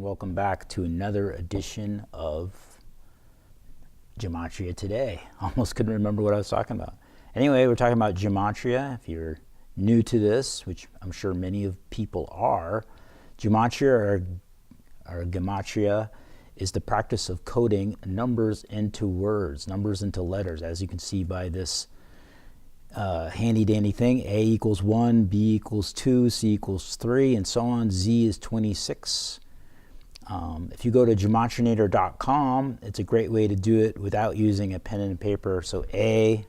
welcome back to another edition of Gematria Today. Almost couldn't remember what I was talking about. Anyway, we're talking about Gematria. If you're new to this, which I'm sure many of people are, Gematria or Gematria is the practice of coding numbers into words, numbers into letters, as you can see by this handy dandy thing. A equals 1, B equals 2, C equals 3, and so on. Z is 26. If you go to gematrinator.com, it's a great way to do it without using a pen and paper. So A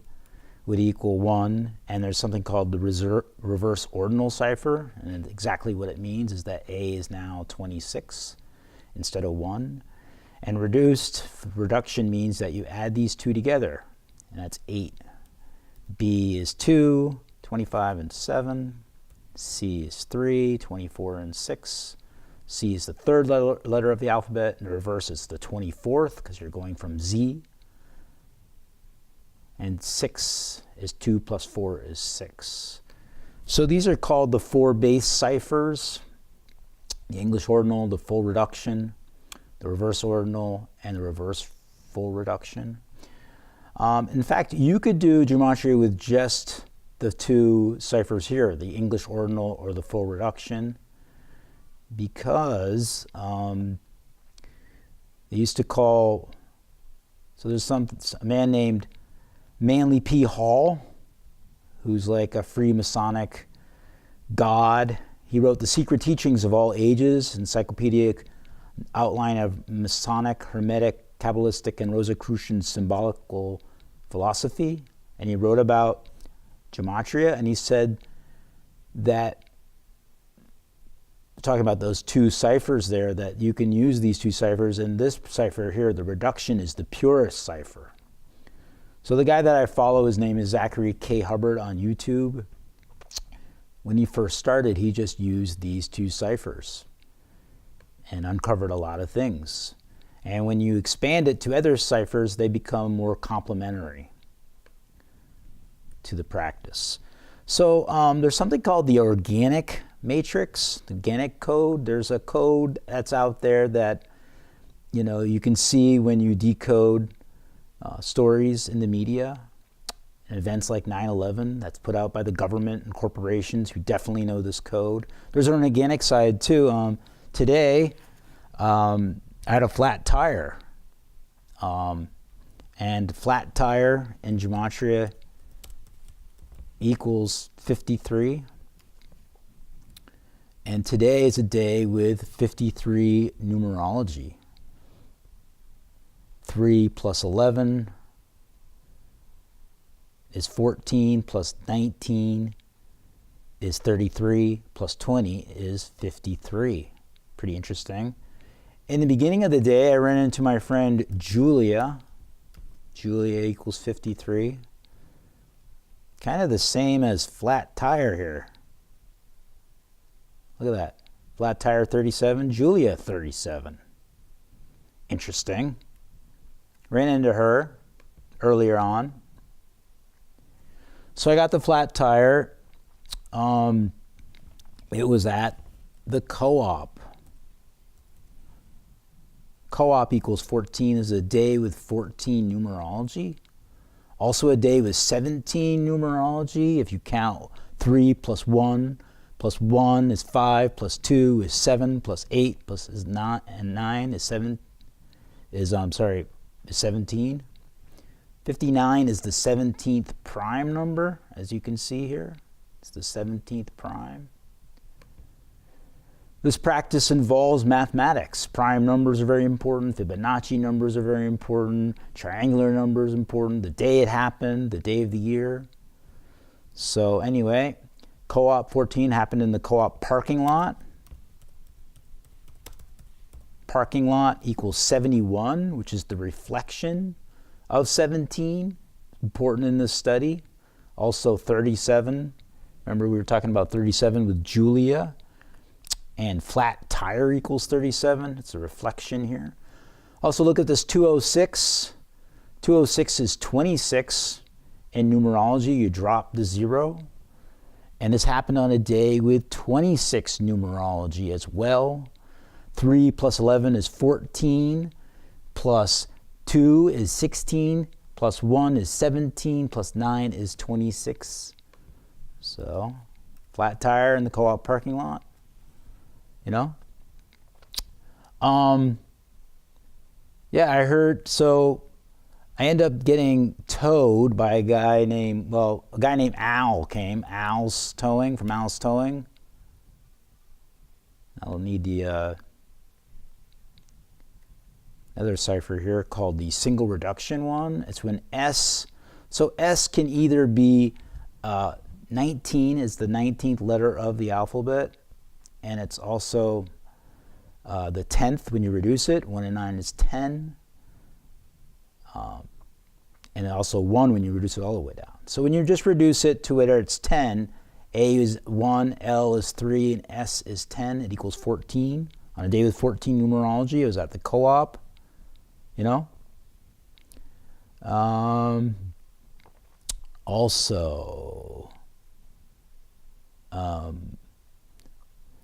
would equal 1, and there's something called the reverse ordinal cipher, and exactly what it means is that A is now 26 instead of 1. And reduction means that you add these two together, and that's 8. B is 2, 25 and 7. C is 3, 24 and 6. C is the third letter of the alphabet, and the reverse is the 24th because you're going from Z. And 6 is 2 plus 4 is 6. So these are called the 4 base ciphers: the English ordinal, the full reduction, the reverse ordinal, and the reverse full reduction. In fact, you could do gematria with just the 2 ciphers here, the English ordinal or the full reduction, because they used to call, so there's a man named Manly P. Hall, who's like a Freemasonic god. He wrote The Secret Teachings of All Ages, encyclopedic outline of Masonic, Hermetic, Kabbalistic, and Rosicrucian symbolical philosophy, and he wrote about gematria, and he said that, talking about those 2 ciphers there, that you can use these 2 ciphers, and this cipher here, the reduction, is the purest cipher. So the guy that I follow, his name is Zachary K. Hubbard on YouTube. When he first started, he just used these 2 ciphers and uncovered a lot of things. And when you expand it to other ciphers, they become more complementary to the practice. So there's something called the organic matrix, the organic code. There's a code that's out there that you can see when you decode stories in the media and events like 9/11 that's put out by the government and corporations who definitely know this code. There's an organic side too. Today, I had a flat tire, and flat tire in gematria equals 53, and today is a day with 53 numerology. 3 plus 11 is 14, plus 19 is 33, plus 20 is 53. Pretty interesting. In the beginning of the day, I ran into my friend Julia. Julia equals 53. Kind of the same as flat tire here. Look at that. Flat tire 37, Julia 37. Interesting. Ran into her earlier on. So I got the flat tire. It was at the co-op. Co-op equals 14 is a day with 14 numerology. Also a day with 17 numerology. If you count 3 plus 1 is 5, plus 2 is 7, plus 8 plus is 9, and 9 is 17. 59 is the 17th prime number, as you can see here. It's the 17th prime. This practice involves mathematics. Prime numbers are very important. Fibonacci numbers are very important. Triangular numbers are important. The day it happened, the day of the year. So anyway, co-op 14 happened in the co-op parking lot. Parking lot equals 71, which is the reflection of 17. Important in this study. Also 37. Remember we were talking about 37 with Julia. And flat tire equals 37. It's a reflection here. Also look at this 206. 206 is 26 in numerology. You drop the 0. And this happened on a day with 26 numerology as well. 3 plus 11 is 14, plus 2 is 16, plus 1 is 17, plus 9 is 26. So, flat tire in the co-op parking lot, you know? Yeah, I heard, so I end up getting towed by a guy named Al came, Al's Towing, from Al's Towing. I'll need the another cipher here called the single reduction one. It's when S, so S can either be 19 is the 19th letter of the alphabet, and it's also the 10th when you reduce it. 1 and 9 is 10. And also 1 when you reduce it all the way down. So when you just reduce it to where it's 10, A is 1, L is 3, and S is 10, it equals 14. On a day with 14 numerology, I was at the co-op, you know?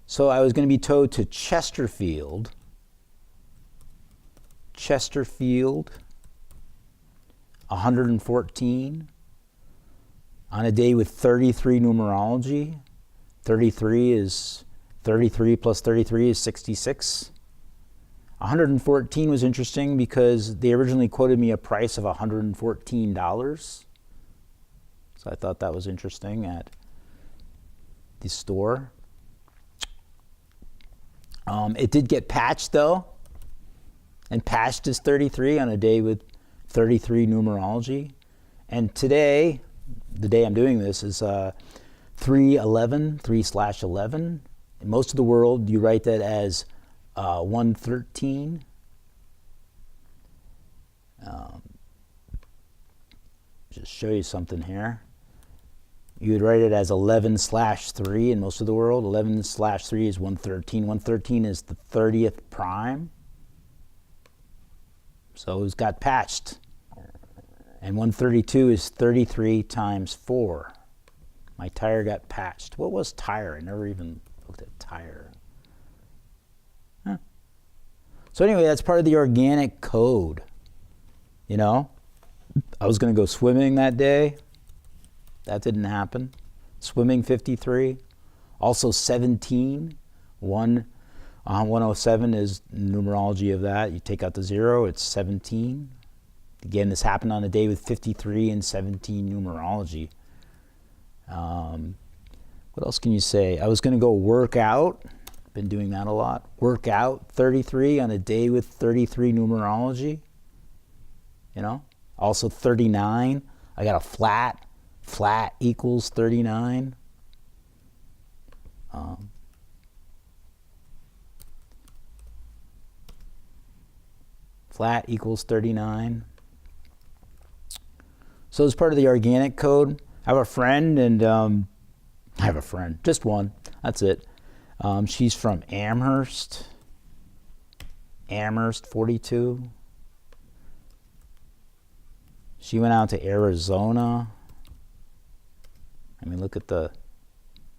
So I was going to be towed to Chesterfield, 114, on a day with 33 numerology. 33 plus 33 is 66. 114 was interesting because they originally quoted me a price of $114. So I thought that was interesting at the store. It did get patched though, and patched is 33 on a day with 33 numerology. And today, the day I'm doing this, is 3/11. In most of the world, you write that as 113. Just show you something here. You would write it as 11/3 in most of the world. 11/3 is 113. 113 is the 30th prime. So it got patched. And 132 is 33 times 4. My tire got patched. What was tire? I never even looked at tire. Huh. So anyway, that's part of the organic code. You know, I was going to go swimming that day. That didn't happen. Swimming 53. Also 17. 107 is numerology of that. You take out the 0, it's 17. Again, this happened on a day with 53 and 17 numerology. What else can you say? I was going to go work out. Been doing that a lot. Work out 33 on a day with 33 numerology. You know? Also 39. I got a flat. Flat equals 39. Flat equals 39. So as part of the organic code, I have a friend, and just one. That's it. She's from Amherst, 42. She went out to Arizona. I mean, look at the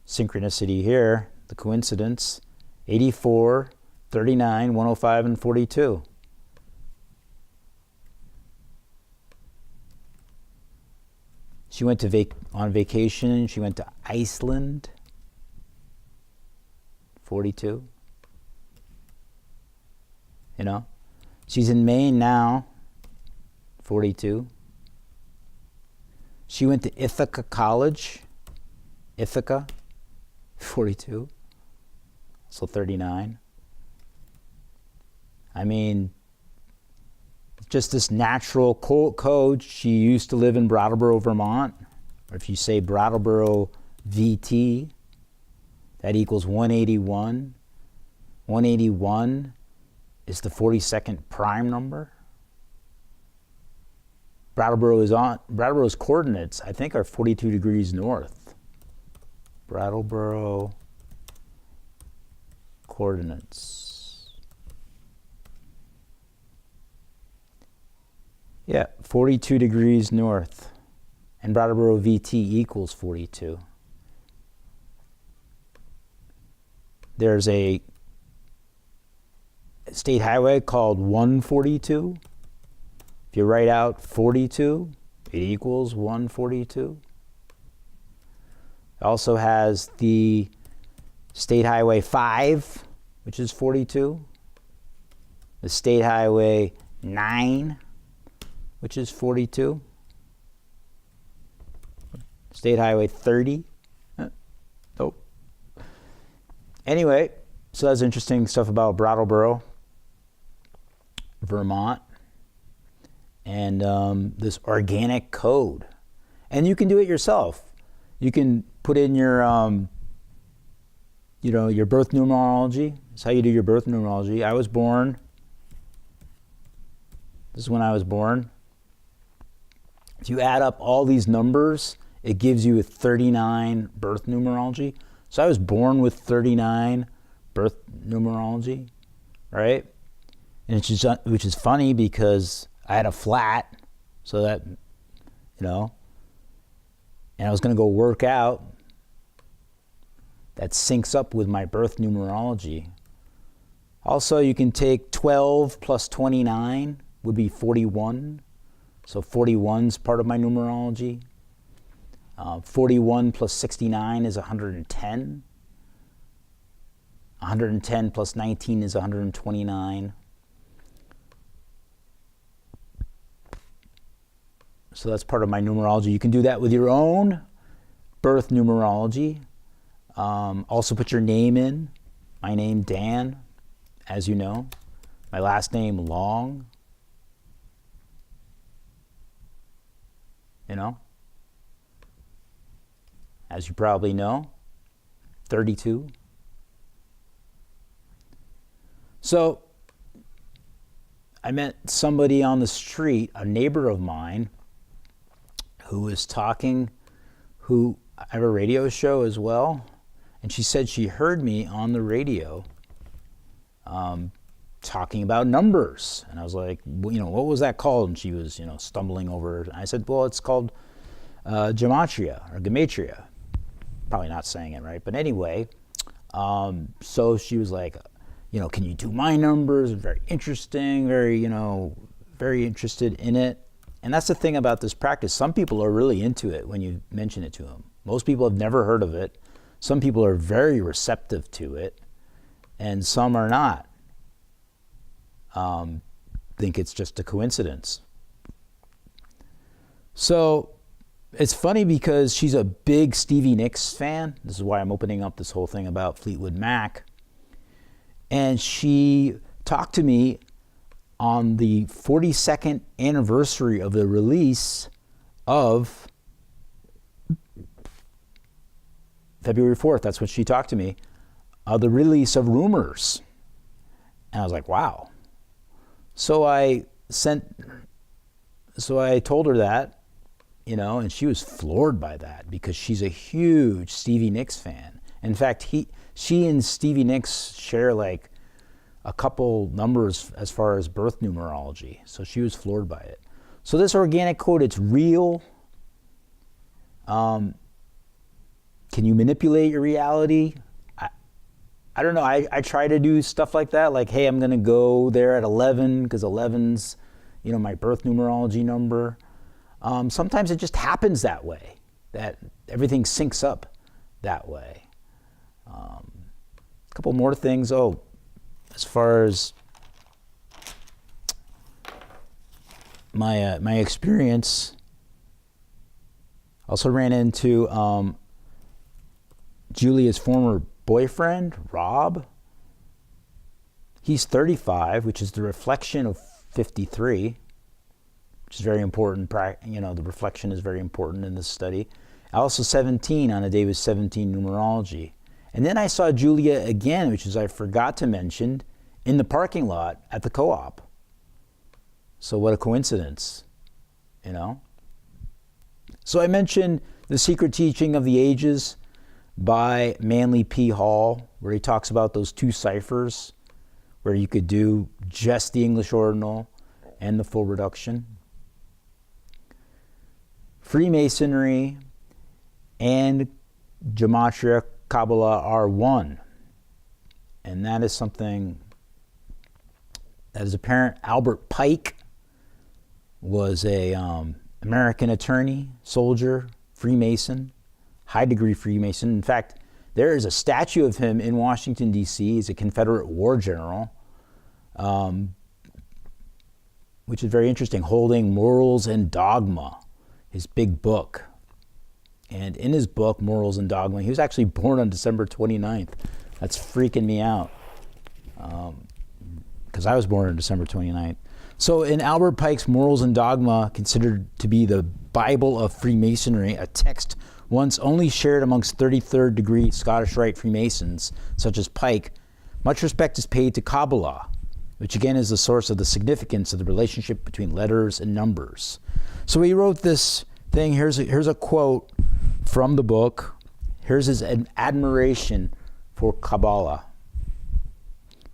synchronicity here, the coincidence. 84, 39, 105, and 42. She went on vacation. She went to Iceland. 42. You know? She's in Maine now. 42. She went to Ithaca College. Ithaca. 42. So 39. I mean, just this natural code. She used to live in Brattleboro, Vermont. Or if you say Brattleboro VT, that equals 181. 181 is the 42nd prime number. Brattleboro's coordinates, I think, are 42 degrees north. Brattleboro coordinates. Yeah, 42 degrees north. And Brattleboro VT equals 42. There's a state highway called 142. If you write out 42, it equals 142. It also has the State Highway 5, which is 42. The State Highway 9, which is 42. State Highway 30. Nope. Anyway, so that's interesting stuff about Brattleboro, Vermont, and this organic code. And you can do it yourself. You can put in your, your birth numerology. That's how you do your birth numerology. I was born. This is when I was born. If you add up all these numbers, it gives you a 39 birth numerology. So I was born with 39 birth numerology, right? And which is funny because I had a flat, so that, and I was going to go work out. That syncs up with my birth numerology. Also, you can take 12 plus 29 would be 41. So 41 is part of my numerology. 41 plus 69 is 110. 110 plus 19 is 129. So that's part of my numerology. You can do that with your own birth numerology. Also put your name in. My name, Dan, as you know. My last name, Long. As you probably know, 32. So I met somebody on the street, a neighbor of mine, who was talking, I have a radio show as well, and she said she heard me on the radio talking about numbers. And I was like, what was that called? And she was, stumbling over it. And I said, well, it's called Gematria or Gematria. Probably not saying it right, but anyway. So she was like, can you do my numbers? Very interesting, very interested in it. And that's the thing about this practice. Some people are really into it when you mention it to them. Most people have never heard of it. Some people are very receptive to it, and some are not. Think it's just a coincidence. So it's funny because she's a big Stevie Nicks fan. This is why I'm opening up this whole thing about Fleetwood Mac. And she talked to me on the 42nd anniversary of the release of February 4th. That's when she talked to me, the release of Rumors. And I was like, wow. So I told her that, and she was floored by that because she's a huge Stevie Nicks fan. In fact, she and Stevie Nicks share like a couple numbers as far as birth numerology. So she was floored by it. So this organic code, it's real. Can you manipulate your reality? I don't know. I try to do stuff like that. Like, hey, I'm going to go there at 11 because 11's, my birth numerology number. Sometimes it just happens that way, that everything syncs up that way. A couple more things. As far as my experience, also ran into Julia's former boyfriend, Rob. He's 35, which is the reflection of 53, which is very important. The reflection is very important in this study. Also 17 on a day with 17 numerology. And then I saw Julia again, which is I forgot to mention, in the parking lot at the co-op. So what a coincidence, So I mentioned The Secret Teaching of the Ages by Manly P. Hall, where he talks about those two ciphers, where you could do just the English ordinal and the full reduction. Freemasonry and Gematria Kabbalah are one. And that is something that is apparent. Albert Pike was a American attorney, soldier, Freemason, high-degree Freemason. In fact, there is a statue of him in Washington, D.C. He's a Confederate war general, which is very interesting, holding Morals and Dogma, his big book. And in his book, Morals and Dogma, he was actually born on December 29th. That's freaking me out, because I was born on December 29th. So in Albert Pike's Morals and Dogma, considered to be the Bible of Freemasonry, a text once only shared amongst 33rd degree Scottish Rite Freemasons, such as Pike, much respect is paid to Kabbalah, which again is the source of the significance of the relationship between letters and numbers. So he wrote this thing. Here's a quote from the book. Here's his admiration for Kabbalah.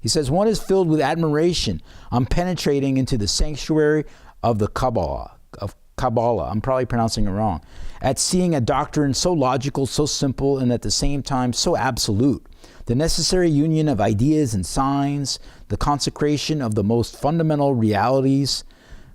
He says, "One is filled with admiration on penetrating into the sanctuary of the Kabbalah, I'm probably pronouncing it wrong, at seeing a doctrine so logical, so simple, and at the same time so absolute. The necessary union of ideas and signs, the consecration of the most fundamental realities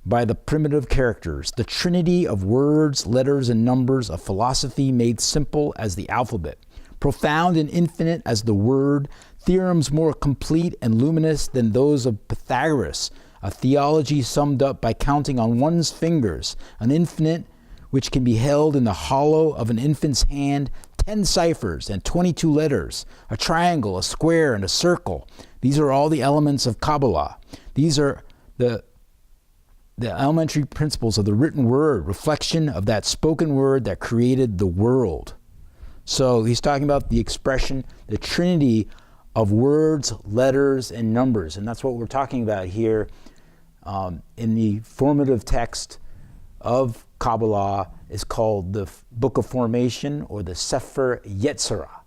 by the primitive characters, the trinity of words, letters, and numbers, a philosophy made simple as the alphabet, profound and infinite as the word, theorems more complete and luminous than those of Pythagoras, a theology summed up by counting on one's fingers, an infinite which can be held in the hollow of an infant's hand, 10 ciphers and 22 letters, a triangle, a square, and a circle. These are all the elements of Kabbalah. These are the elementary principles of the written word, reflection of that spoken word that created the world." So he's talking about the expression, the trinity of words, letters, and numbers. And that's what we're talking about here in the formative text of Kabbalah. Is called the Book of Formation, or the Sefer Yetzirah.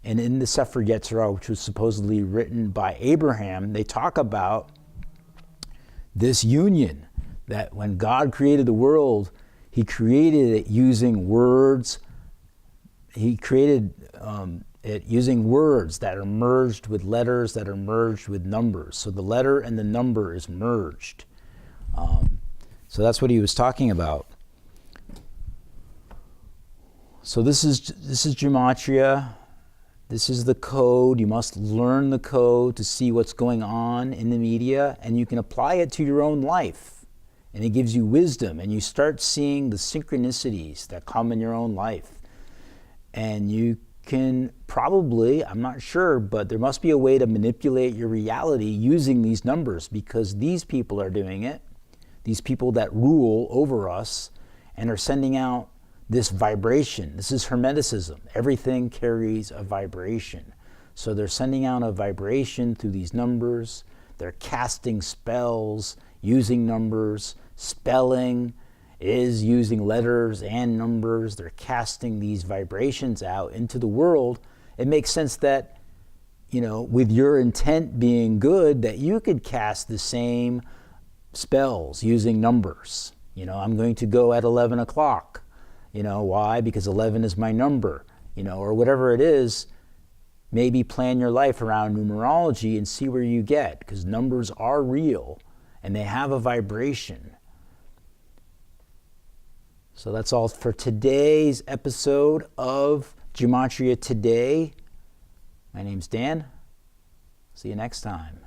And in the Sefer Yetzirah, which was supposedly written by Abraham, they talk about this union, that when God created the world, he created it using words. He created it using words that are merged with letters that are merged with numbers. So the letter and the number is merged. So that's what he was talking about. So this is Gematria. This is the code. You must learn the code to see what's going on in the media, and you can apply it to your own life. And it gives you wisdom, and you start seeing the synchronicities that come in your own life. And you can probably, I'm not sure, but there must be a way to manipulate your reality using these numbers, because these people are doing it. These people that rule over us and are sending out this vibration. This is Hermeticism. Everything carries a vibration. So they're sending out a vibration through these numbers. They're casting spells using numbers. Spelling is using letters and numbers. They're casting these vibrations out into the world. It makes sense that, with your intent being good, that you could cast the same spells using numbers. I'm going to go at 11 o'clock. Why? Because 11 is my number, or whatever it is. Maybe plan your life around numerology and see where you get, because numbers are real and they have a vibration. So that's all for today's episode of Gematria Today. My name's Dan. See you next time.